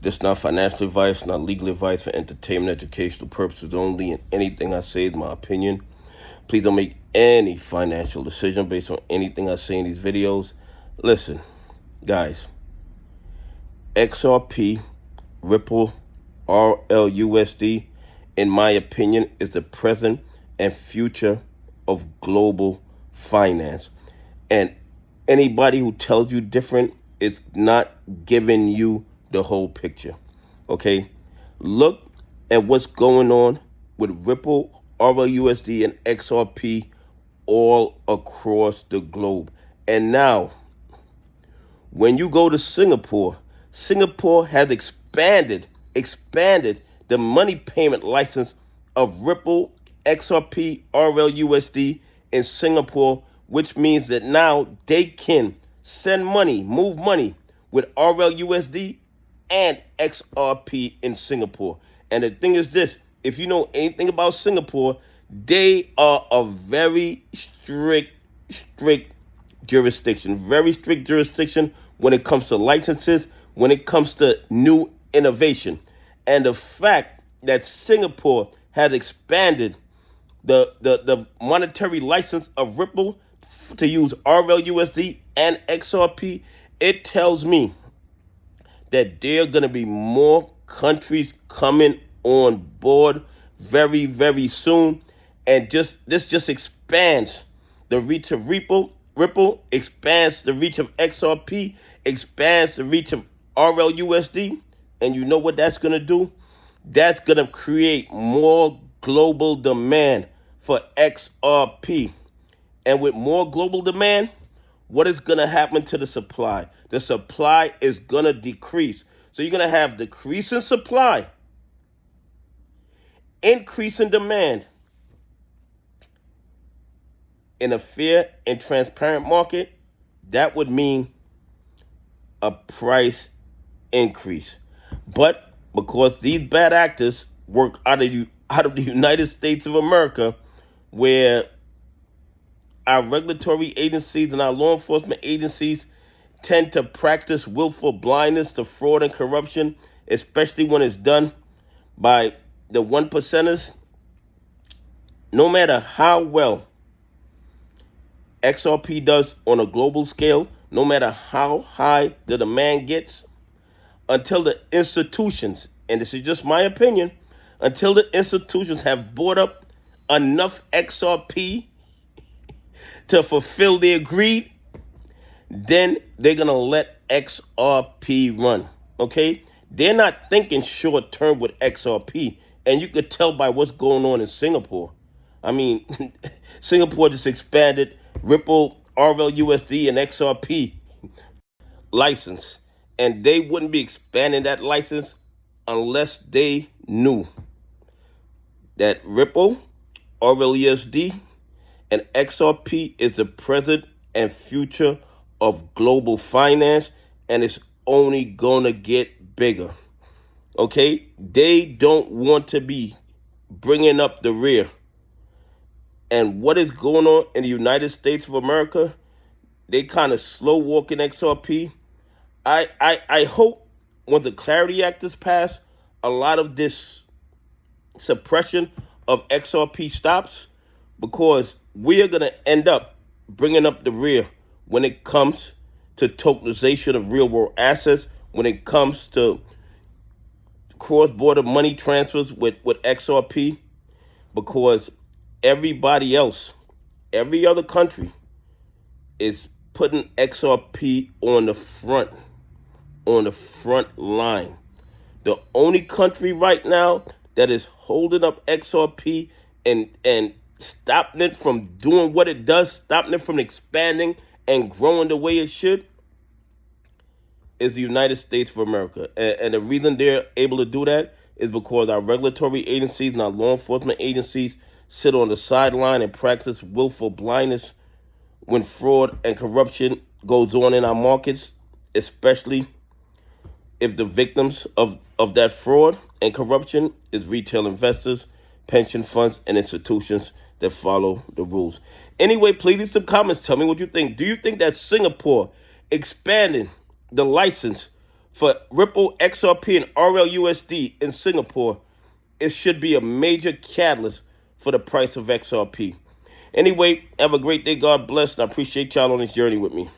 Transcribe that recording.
This is not financial advice, not legal advice, for entertainment, educational purposes only, and anything I say is my opinion. Please don't make any financial decision based on anything I say in these videos. Listen, guys, XRP, Ripple, RLUSD, in my opinion, is the present and future of global finance. And anybody who tells you different is not giving you the whole picture. Okay? Look at what's going on with Ripple, RLUSD, and XRP all across the globe. And now, when you go to Singapore, Singapore has expanded the money payment license of Ripple, XRP, RLUSD in Singapore, which means that now they can send money, move money with RLUSD and XRP in Singapore. And the thing is this, if you know anything about Singapore, they are a very strict jurisdiction, when it comes to licenses, when it comes to new innovation. And the fact that Singapore has expanded the monetary license of Ripple to use RLUSD and XRP, it tells me that there are going to be more countries coming on board very, very soon. And this just expands the reach of Ripple, expands the reach of XRP, expands the reach of RLUSD. And you know what that's going to do? That's going to create more global demand for XRP. And with more global demand, what is going to happen to the supply? The supply is going to decrease. So you're going to have decrease in supply, increase in demand. In a fair and transparent market, that would mean a price increase. But because these bad actors work out of the United States of America, where our regulatory agencies and our law enforcement agencies tend to practice willful blindness to fraud and corruption, especially when it's done by the 1%ers, no matter how well XRP does on a global scale, no matter how high the demand gets, until the institutions, and this is just my opinion, until the institutions have bought up enough XRP to fulfill their greed, then they're going to let XRP run, okay? They're not thinking short term with XRP, and you could tell by what's going on in Singapore. I mean, Singapore just expanded Ripple, RLUSD, and XRP license, and they wouldn't be expanding that license unless they knew that Ripple, RLUSD, and XRP is the present and future of global finance, and it's only gonna get bigger. Okay? They don't want to be bringing up the rear. And what is going on in the United States of America, they kind of slow walking XRP. I hope when the Clarity Act is passed, a lot of this suppression of XRP stops, because we are going to end up bringing up the rear when it comes to tokenization of real world assets, when it comes to cross-border money transfers with XRP, because everybody else, every other country is putting XRP on the front line. The only country right now that is holding up XRP and stopping it from doing what it does, stopping it from expanding and growing the way it should, is the United States of America. And the reason they're able to do that is because our regulatory agencies and our law enforcement agencies sit on the sideline and practice willful blindness when fraud and corruption goes on in our markets, especially if the victims of that fraud and corruption is retail investors, pension funds, and institutions that follow the rules. Anyway, please leave some comments. Tell me what you think. Do you think that Singapore expanding the license for Ripple XRP and RLUSD in Singapore, it should be a major catalyst for the price of XRP. Anyway, have a great day. God bless, and I appreciate y'all on this journey with me.